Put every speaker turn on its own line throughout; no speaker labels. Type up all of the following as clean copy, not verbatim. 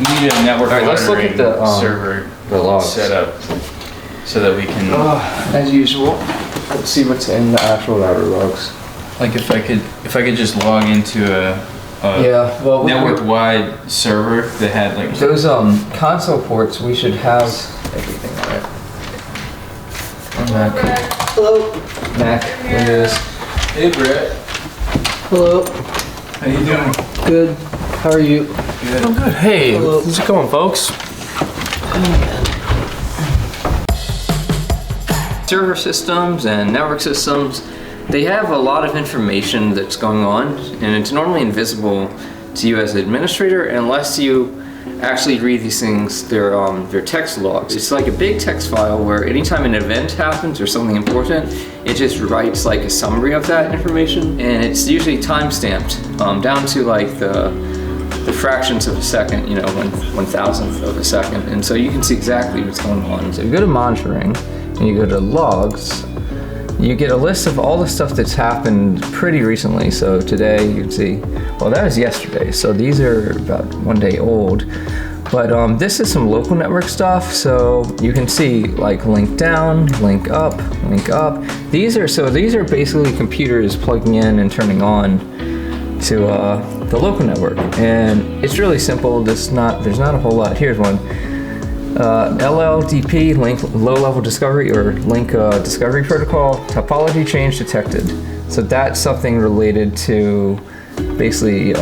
need a network
Alright, let's look at the
server
logs
set up so that we can.
As usual, let's see what's in the actual router logs.
Like if I could just log into a network-wide server that had like
those console ports, we should have everything on it. Mac.
Hello.
Mac, Windows.
Hey Brett.
Hello.
How you doing?
Good. How are you?
Good.
I'm good. Hey,
Hello.
how's it going, folks?
Server systems and network systems, they have a lot of information that's going on, and it's normally invisible to you as an administrator unless you actually read these things, they're text logs. It's like a big text file where anytime an event happens or something important, it just writes like a summary of that information, and it's usually time-stamped down to like the fractions of a second, you know, 1/1000th of a second, and so you can see exactly what's going on. So you go to monitoring and you go to logs, you get a list of all the stuff that's happened pretty recently. So today you can see, well, that was yesterday, so these are about 1 day old. But this is some local network stuff, so you can see like link down, link up, link up. These are basically computers plugging in and turning on to the local network, and it's really simple. There's not a whole lot. Here's one. LLDP, link low-level discovery, or link discovery protocol, topology change detected. So that's something related to basically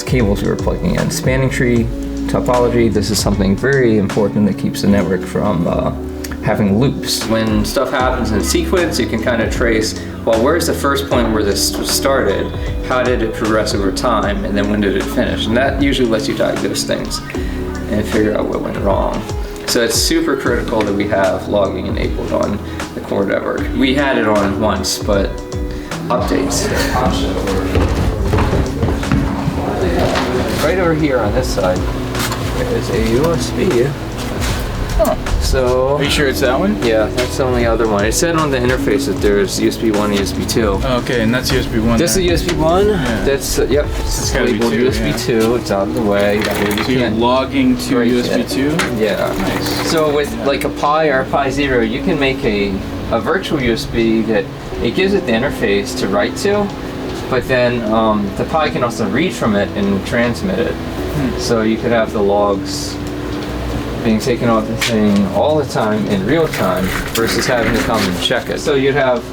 cables we were plugging in. Spanning tree topology, this is something very important that keeps the network from having loops. When stuff happens in sequence, you can kind of trace, well, where's the first point where this started? How did it progress over time? And then when did it finish? And that usually lets you diagnose things and figure out what went wrong. So it's super critical that we have logging enabled on the core network. We had it on once, but updates. Right over here on this side, there's a USB.
Huh.
So,
are you sure it's that one?
Yeah, that's the only other one. It said on the interface that there's USB 1 and USB 2.
Okay, and that's USB 1.
This is USB 1.
Yeah.
That's, yep, it's labeled USB 2. It's out of the way.
So you're logging to USB 2?
Yeah.
Nice.
So with like a Pi or a Pi Zero, you can make a virtual USB that it gives it the interface to write to, but then the Pi can also read from it and transmit it. So you could have the logs being taken off the thing all the time in real time versus having to come and check it. So you'd have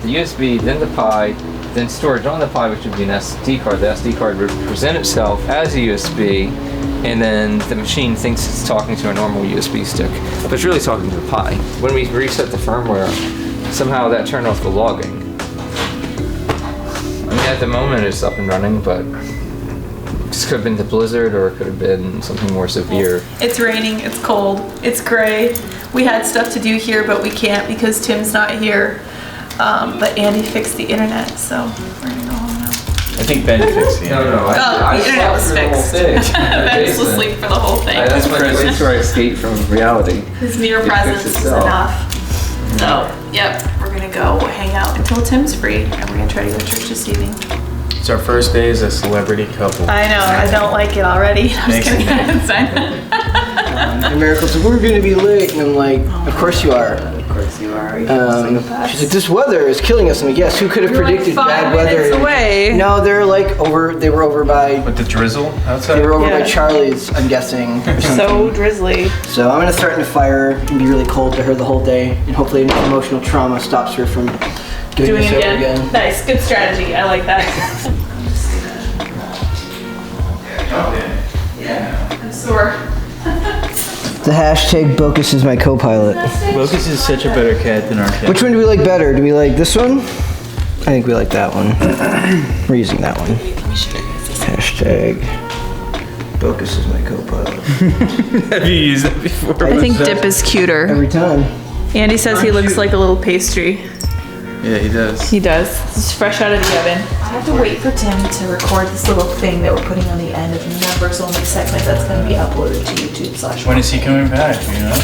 the USB, then the Pi, then storage on the Pi, which would be an SD card. The SD card would present itself as a USB, and then the machine thinks it's talking to a normal USB stick, but it's really talking to the Pi. When we reset the firmware, somehow that turned off the logging. I mean, at the moment it's up and running, but this could have been the blizzard, or it could have been something more severe.
It's raining, it's cold, it's gray. We had stuff to do here, but we can't because Tim's not here. But Andy fixed the internet, so we're gonna go home now.
I think Ben fixed it.
No,
the internet was fixed. Ben was asleep for the whole thing.
That's my place where I escape from reality.
His mere presence is enough. So, yep, we're gonna go hang out until Tim's free, and we're gonna try to go to church this evening.
It's our first day as a celebrity couple.
I know, I don't like it already. I'm just kidding.
And Miracle said, we're going to be late. And I'm like, of course you are.
Of course you are.
She's like, this weather is killing us. I'm like, yes, who could have predicted bad weather?
Away.
No, they're like they were over by,
With the drizzle outside?
they were over by Charlie's, I'm guessing. Or
So
something.
drizzly.
So I'm going to start in a fire and be really cold to her the whole day. And hopefully emotional trauma stops her from doing this over again.
Nice, good strategy. I like that. Yeah, I'm sore.
The hashtag Bocus is my co-pilot.
Bocus is such a better cat than our cat.
Which one do we like better? Do we like this one? I think we like that one. We're using that one. Hashtag Bocus is my co-pilot.
Have you used that before?
I think Dip is cuter.
Every time.
Andy says he looks like a little pastry.
Yeah, he does.
He does. It's fresh out of the oven. I have to wait for Tim to record this little thing that we're putting on the end of the members only segment that's going to be uploaded to YouTube/.
When is he coming back, you know?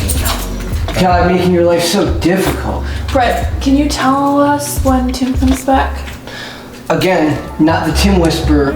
God, making your life so difficult.
Brett, can you tell us when Tim comes back?
Again, not the Tim Whisperer.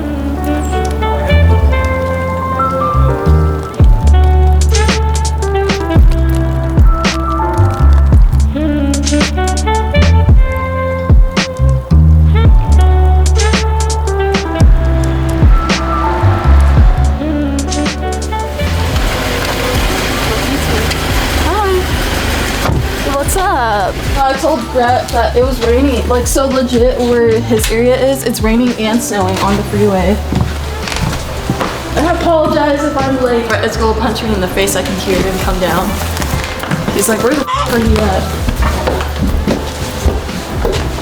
up? I told Brett that it was raining, like so legit where his area is, it's raining and snowing on the freeway. I apologize if I'm late. Brett is gonna punch me in the face, I can hear him come down. He's like, where the f are you at?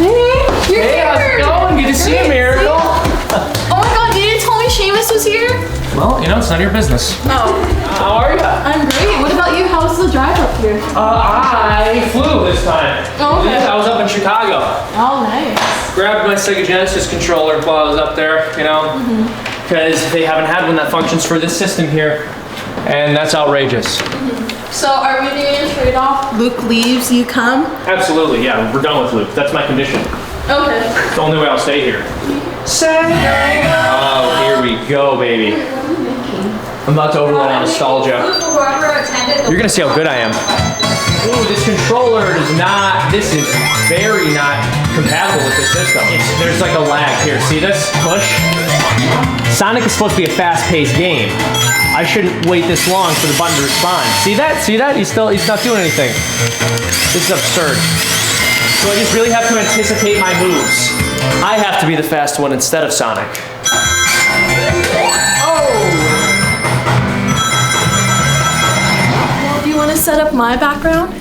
Hey, you're here!
How's it going? Good to see you, Miracle.
Oh my god, you didn't tell me Seamus was here?
Well, you know, it's none of your business.
Oh.
How are you?
I'm great. What about you? How was the drive up here?
I flew this time.
Oh, okay.
I was up in Chicago.
Oh, nice.
Grabbed my Sega Genesis controller while I was up there, you know, because they haven't had one that functions for this system here, and that's outrageous.
So are we doing a trade-off? Luke leaves, you come?
Absolutely, yeah, we're done with Luke. That's my condition.
Okay.
It's the only way I'll stay here. Oh, here we go, baby. I'm about to overload on nostalgia. You're gonna see how good I am. Ooh, this controller is not, this is very not compatible with the system. There's like a lag here. See this? Push. Sonic is supposed to be a fast-paced game. I shouldn't wait this long for the button to respond. See that? See that? He's not doing anything. This is absurd. So I just really have to anticipate my moves. I have to be the fast one instead of Sonic.
Well, do you want to set up my background?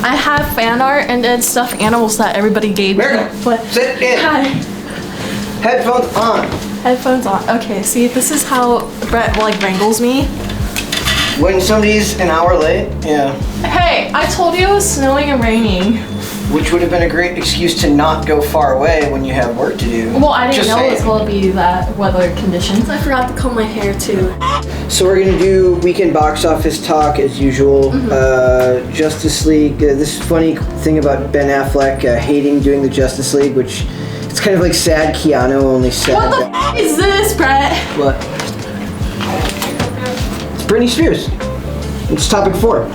I have fan art and then stuffed animals that everybody gave me. But
Sit in.
Hi.
Headphones on.
Headphones on. Okay, see, this is how Brett like wrangles me.
When somebody's an hour late, yeah.
Hey, I told you it was snowing and raining.
Which would have been a great excuse to not go far away when you have work to do.
Well, I didn't
Just
know it was
saying.
going to be that weather conditions. I forgot to comb my hair too.
So we're gonna do weekend box office talk as usual. Justice League. This funny thing about Ben Affleck hating doing the Justice League, which it's kind of like sad Keanu, only sad.
What the f is this, Brett?
What? It's Britney Spears. It's topic 4.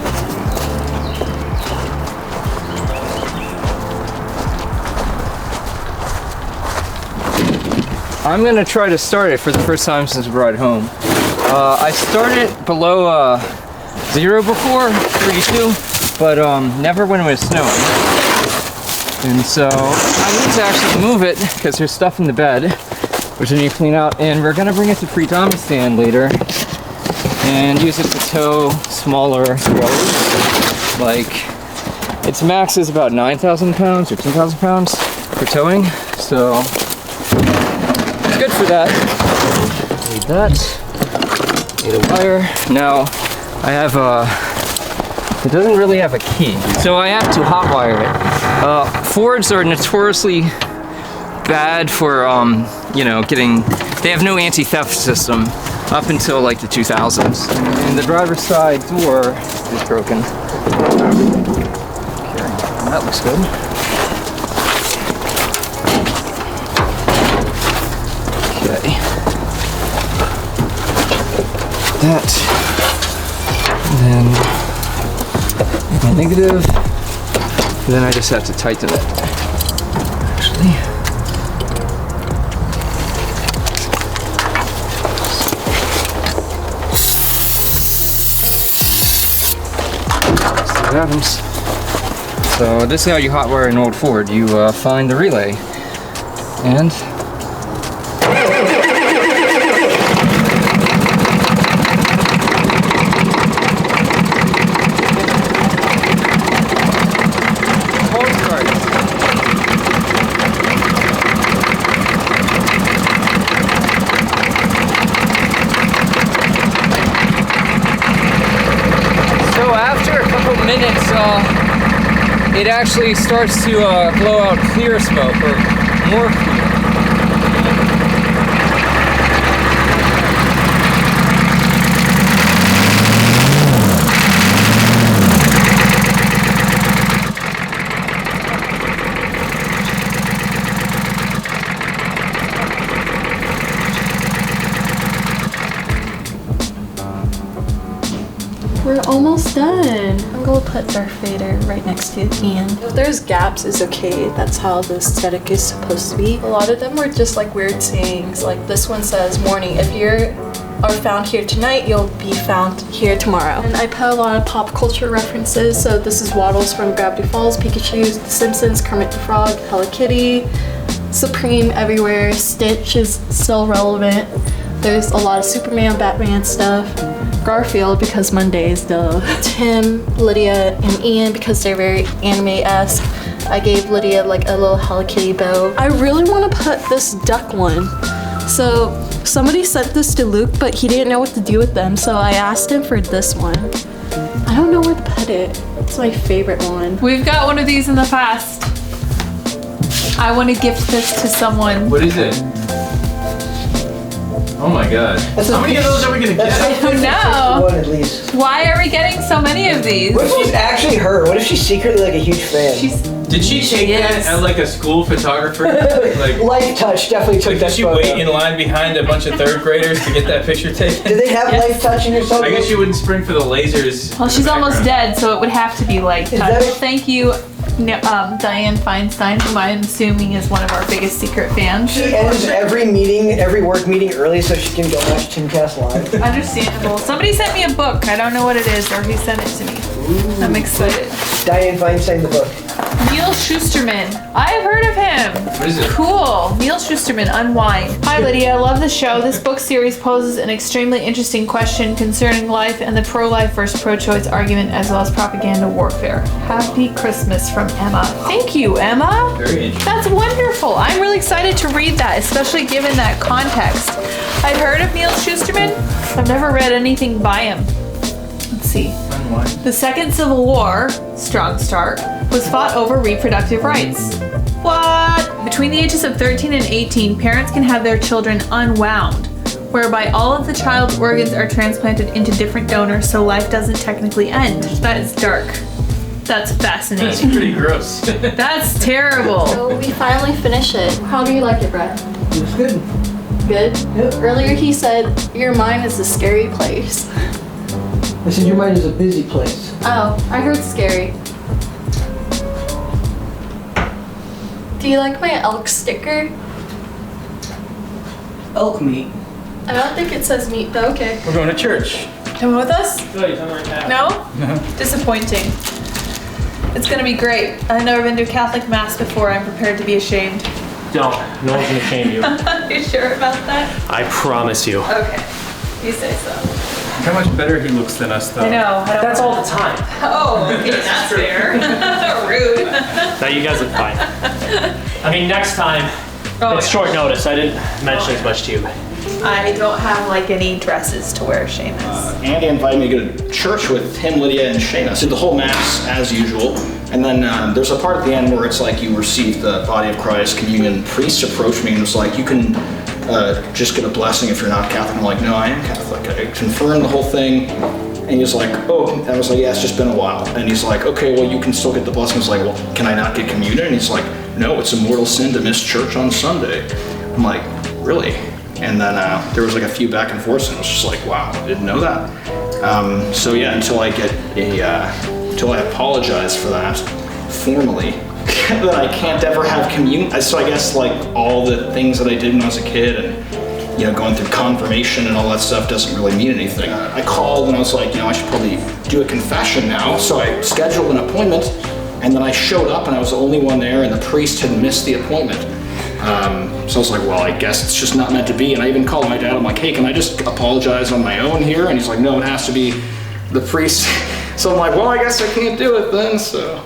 I'm gonna try to start it for the first time since we brought it home. I started below 0 before, 32, but never when it was snowing. And so I need to actually move it because there's stuff in the bed, which I need to clean out. And we're gonna bring it to Freetown stand later and use it to tow smaller trailers. Like, its max is about 9,000 pounds or 10,000 pounds for towing. So it's good for that. Need that. Need a wire. Now I have it doesn't really have a key, so I have to hotwire it. Fords are notoriously bad for you know, they have no anti-theft system up until like the 2000s. And the driver's side door is broken. Okay, that looks good. Okay. That. And then my negative. And then I just have to tighten it. Actually. Happens. So this is how you hotwire an old Ford. You find the relay and minutes, it actually starts to blow out clear smoke, or more clear.
We're almost done. I'm gonna put Darth Vader right next to Ian. If there's gaps, it's okay. That's how the aesthetic is supposed to be. A lot of them were just like weird sayings. Like this one says morning. If you're are found here tonight, you'll be found here tomorrow. And I put a lot of pop culture references. So this is Waddles from Gravity Falls, Pikachu, The Simpsons, Kermit the Frog, Hello Kitty, Supreme everywhere. Stitch is still relevant. There's a lot of Superman, Batman stuff. Garfield because Mondays, duh. Tim, Lydia, and Ian because they're very anime-esque. I gave Lydia like a little Hello Kitty bow. I really want to put this duck one. So somebody sent this to Luke, but he didn't know what to do with them, so I asked him for this one. I don't know where to put it. It's my favorite one.
We've got one of these in the past. I want to gift this to someone.
What is it? Oh my god. How many of those are we gonna get?
I don't know.
One at least.
Why are we getting so many of these?
What if she's actually her? What if she's secretly like a huge fan?
Did she take that
is.
at like a school photographer? Like,
Life Touch definitely took
did
that
she
photo.
wait in line behind a bunch of third graders to get that picture taken?
Did they have Life Touch in your
I guess you wouldn't spring for the lasers.
Well, she's almost dead, so it would have to be like
Is
touch.
that a-
Thank you, Diane Feinstein, whom I'm assuming is one of our biggest secret fans.
She ends every meeting, every work meeting early so she can go watch Timcast live.
Understandable. Somebody sent me a book. I don't know what it is, or who sent it to me. I'm excited.
Diane Feinstein, the book.
Neil Schusterman. I've heard of him.
What is it?
Cool. Neil Schusterman, Unwind. Hi, Lydia. I love the show. This book series poses an extremely interesting question concerning life and the pro-life versus pro-choice argument, as well as propaganda warfare. Happy Christmas from Emma. Thank you, Emma.
Very interesting.
That's wonderful. I'm really excited to read that, especially given that context. I've heard of Neil Schusterman. I've never read anything by him. Let's see.
Unwind.
The Second Civil War, strong start, was fought over reproductive rights. What? Between the ages of 13 and 18, parents can have their children unwound, whereby all of the child's organs are transplanted into different donors so life doesn't technically end. That is dark. That's
That's
fascinating.
pretty gross.
That's terrible.
So we finally finished it. How do you like it, Brett?
It's good.
Good?
Yep.
Earlier he said, your mind is a scary place.
I said your mind is a busy place.
Oh, I heard scary. Do you like my elk sticker?
Elk meat.
I don't think it says meat, but okay.
We're going to church.
Come with us? No? Disappointing. It's gonna be great. I've never been to a Catholic mass before. I'm prepared to be ashamed.
Don't. No one's gonna shame you.
Are you sure about that?
I promise you.
Okay. You say so.
How much better he looks than us, though.
I know. I don't
That's all the time.
Oh, okay, that's fair. Rude.
Now you guys look fine. I mean, next time,
Oh,
it's
yeah.
short notice. I didn't mention as much to you.
I don't have like any dresses to wear, Seamus.
Andy invited me to go to church with him, Lydia, and Seamus. Did the whole mass as usual. And then there's a part at the end where it's like you receive the body of Christ, communion. Priest approached me and was like, you can just get a blessing if you're not Catholic. I'm like, no, I am Catholic. I confirmed the whole thing. And he was like, oh, I was like, yeah, it's just been a while. And he's like, okay, well, you can still get the blessing. I was like, well, can I not get communion? And he's like, no, it's a mortal sin to miss church on Sunday. I'm like, really? And then there was like a few back and forths, and it was just like, wow, I didn't know that. So yeah, until I get until I apologize for that formally, that I can't ever have communion. So I guess like all the things that I did when I was a kid, and going through confirmation and all that stuff doesn't really mean anything. I called and I was like, I should probably do a confession now. So I scheduled an appointment, and then I showed up, and I was the only one there, and the priest had missed the appointment. So I was like, well, I guess it's just not meant to be. And I even called my dad. I'm like, hey, can I just apologize on my own here? And he's like, no, it has to be the priest. So I'm like, well, I guess I can't do it then. So